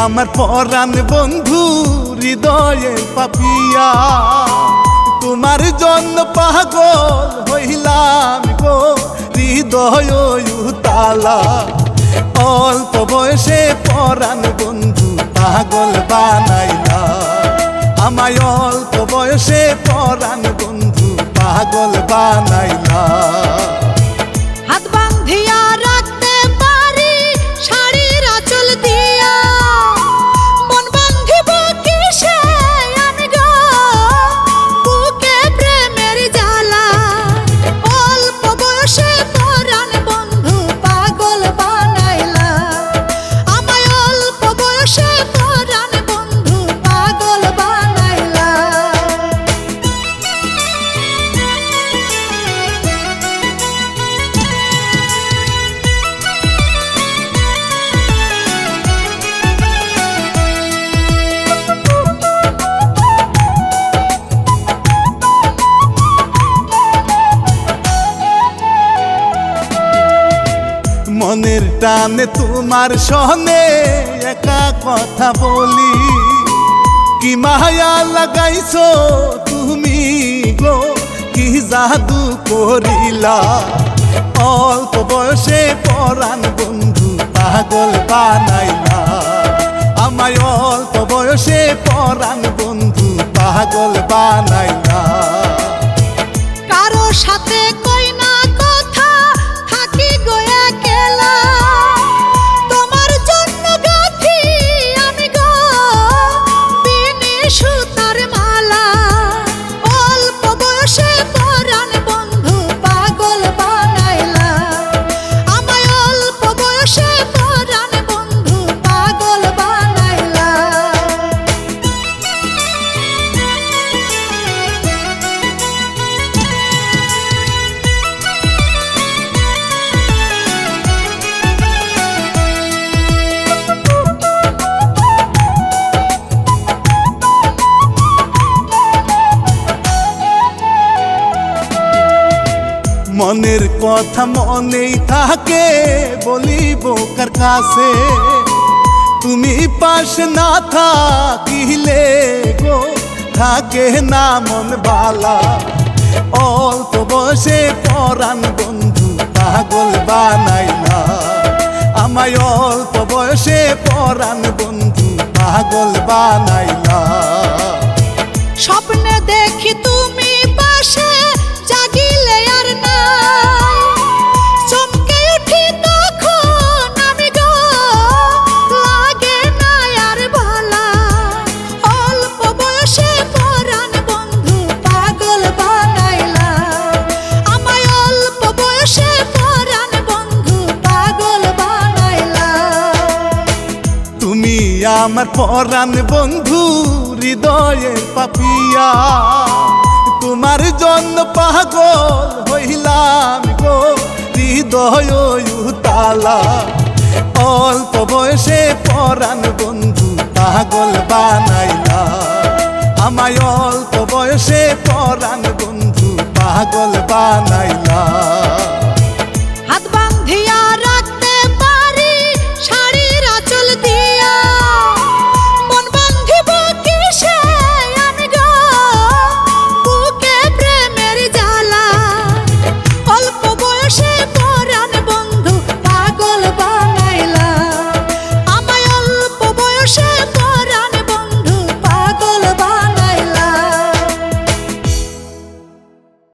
আমার পরাণ বন্ধু হৃদয়ে পাপিয়া, তোমার জন্য পাগল হইলাম গো হৃদয় উতালা। অল্প বয়সে পরাণ বন্ধু পাগল বানাইলা, আমায় অল্প বয়সে পরাণ বন্ধু পাগল বানাইলা। হাত বাঁধিয়া রাখতে পারি শাড়ির আঁচল দিয়া, মন বাঁধিব কিসে আমি গো বুকে প্রেমের জ্বালা। অল্প বয়সে পরাণ বন্ধু পাগল বানাইলা, আমায় অল্প বয়সে পরাণ বন্ধু পাগল বানাইলা। মনের টানে তোমার সনে একা কথা বলি, কি মায়া লাগাইছো তুমি গো কি জাদু করিলা। অল্প বয়সে পরাণ বন্ধু পাগল বানাইলা, আমায় অল্প বয়সে পরাণ বন্ধু পাগল বানাইলা। কারো সাথে কই না কথা থাকি গো একলা, তোমার জন্য গাঁথি আমি গো বিনে সুতার মালা। অল্প বয়সে পরাণ বন্ধু পাগল বানাইলা, আমায় অল্প বয়সে পরাণ বন্ধু পাগল বানাইলা। মনের কথা মনেই থাকে বলিব কার কাছে, তুমি পাশে না থাকিলে গো থাকে না মন বালা। অল্প বয়সে পরাণ বন্ধু পাগল বানাইলা, আমায় অল্প বয়সে পরাণ বন্ধু পাগল বানাইলা। স্বপ্নে দেখি তুমি পাশে জাগিলে আর নাই, চমকে উঠি তখন আমি গো লাগে না আর ভালা। অল্প বয়সে পরাণ বন্ধু পাগল বানাইলা, আমায় অল্প বয়সে পরাণ বন্ধু পাগল বানাইলা। তুমি আমার পরাণ বন্ধু হৃদয়ে পাপিয়া, তোমার জন্য পাগল হইলাম গো হৃদয় উতালা। অল্প বয়সে পরাণ বন্ধু পাগল বানাইলা, আমায় অল্প বয়সে পরাণ বন্ধু পাগল বানাইলা।